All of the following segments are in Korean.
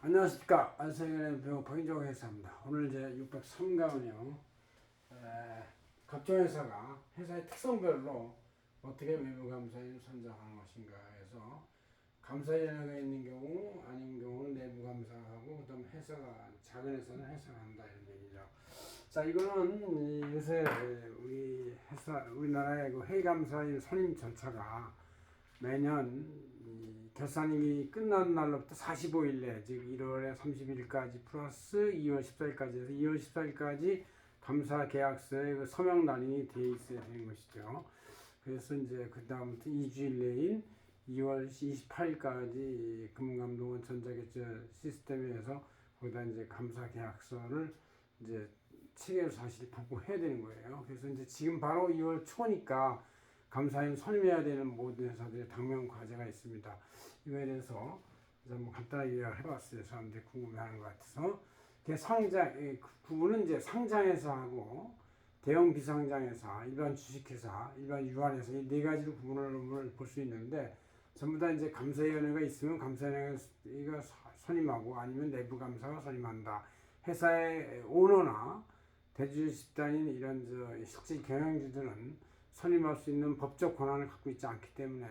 안녕하십니까. 안성현의 배우 박인종 회사입니다. 오늘 이제 603강은요, 각종 회사가 회사의 특성별로 어떻게 외부감사인을 선정하는 것인가 해서 감사위원회가 있는 경우, 아닌 경우는 내부감사하고, 그 다음 회사가, 작은 회사는 회사가 한다, 이런 얘기죠. 자, 이거는 요새 우리나라의 그 회의감사인 선임 절차가 매년 결산이 끝난 날로부터 45일 내, 즉 1월에 30일까지 플러스 2월 14일까지 해서 2월 14일까지 감사 계약서에 그 서명 날인이 되어 있어야 되는 것이죠. 그래서 이제 그 다음부터 2주일 내인 2월 28일까지 금감동원 전자결제 시스템에서 거기다 이제 감사 계약서를 이제 체결 사실 보고해야 되는 거예요. 그래서 이제 지금 바로 2월 초니까 감사인 선임해야 되는 모든 회사들의 당면 과제가 있습니다. 이거에 대해서 한번 간단하게 이야기를 해봤어요. 사람들이 궁금해하는 것 같아서. 구분은 이제 상장회사하고 대형 비상장회사, 일반 주식회사, 일반 유한회사 이 네 가지로 구분을 볼 수 있는데 전부 다 이제 감사위원회가 있으면 감사위원회가 선임하고 아니면 내부 감사가 선임한다. 회사의 오너나 대주주 집단인 이런 실제 경영주들은 선임할 수 있는 법적 권한을 갖고 있지 않기 때문에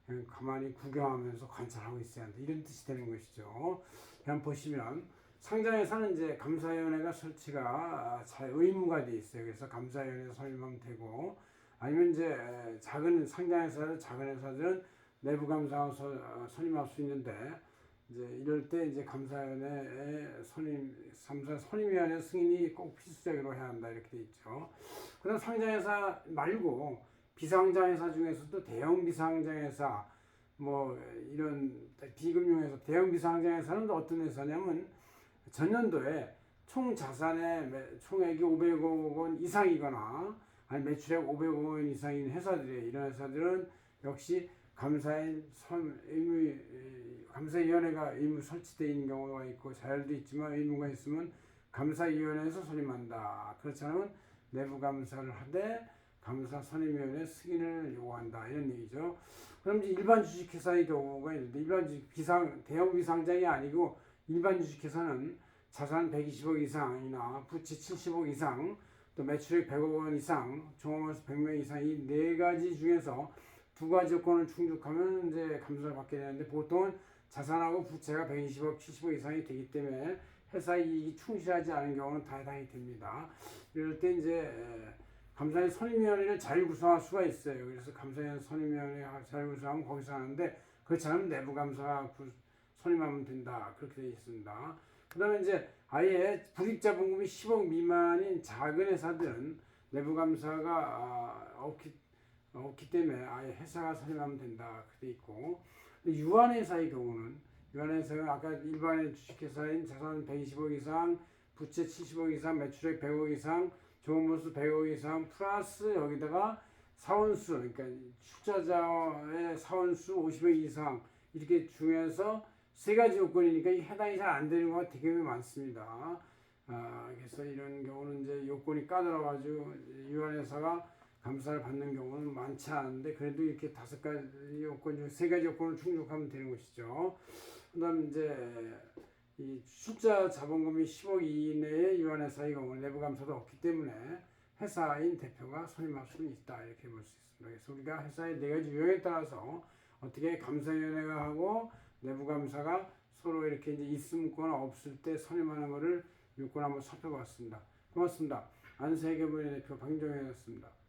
그냥 가만히 구경하면서 관찰하고 있어야 한다. 이런 뜻이 되는 것이죠. 그냥 보시면 상장회사는 이제 감사위원회가 설치가 의무가 돼 있어요. 그래서 감사위원회 선임하면 되고 아니면 이제 작은 회사들은 내부 감사하고 선임할 수 있는데 이제 이럴 때 이제 감사위원회 선임위원회 승인이 꼭 필수적으로 해야 한다 이렇게 돼 있죠. 그다음 상장회사 말고 비상장회사 중에서도 대형 비상장회사 뭐 이런 비금융회사 대형 비상장회사는 어떤 회사냐면 전년도에 총 자산의 총액이 500억 원 이상이거나 아니 매출액 500억 원 이상인 회사들이에요. 이런 회사들은 역시 감사위원회가 의무 설치되어 있는 경우가 있고 자율도 있지만 의무가 있으면 감사위원회에서 선임한다. 그렇지 않으면 내부 감사를 하되 감사 선임위원회 승인을 요구한다. 이런 얘기죠. 그럼 이제 일반 주식회사의 경우가 있는데 대형 비상장이 아니고 일반 주식회사는 자산 120억 이상이나 부채 70억 이상 또 매출액 100억 원 이상 종업원수 100명 이상 이 네 가지 중에서 두 가지 요건을 충족하면 이제 감사를 받게 되는데 보통은 자산하고 부채가 120억, 70억 이상이 되기 때문에 회사 이익이 충실하지 않은 경우는 다행히 됩니다. 이럴 때 이제 감사위 선임위원회를 잘 구성할 수가 있어요. 그래서 감사위 선임위원회 잘 구성하면 거기서 하는데 그렇지 않으면 내부 감사가 선임하면 된다. 그렇게 되어 있습니다. 그 다음에 이제 아예 불입자본금이 10억 미만인 작은 회사들은 내부 감사가 없기 때문에 아예 회사가 선임하면 된다. 그렇게 돼 있고 유한회사의 경우는 유한회사는 아까 일반의 주식회사인 자산 120억 이상, 부채 70억 이상, 매출액 100억 이상, 종업원수 100억 이상 플러스 여기다가 사원수 그러니까 출자자의 사원수 50억 이상 이렇게 중에서 세 가지 요건이니까 이 해당이 잘 안 되는 경우가 되게 많습니다. 그래서 이런 경우는 이제 요건이 까다로워가지고 유한회사가 감사를 받는 경우는 많지 않은데 그래도 이렇게 5가지 요건 중 3가지 요건을 충족하면 되는 것이죠. 그다음 이제 이 숫자 자본금이 10억 이내의 유한회사의 경우 내부 감사도 없기 때문에 회사인 대표가 선임할 수는 있다 이렇게 볼 수 있습니다. 그래서 우리가 회사의 4가지 유형에 따라서 어떻게 감사위원회가 하고 내부 감사가 서로 이렇게 이제 있거나 없을 때 선임하는 것을 요건 한번 살펴봤습니다. 고맙습니다. 안세계문의 대표 박인종이었습니다.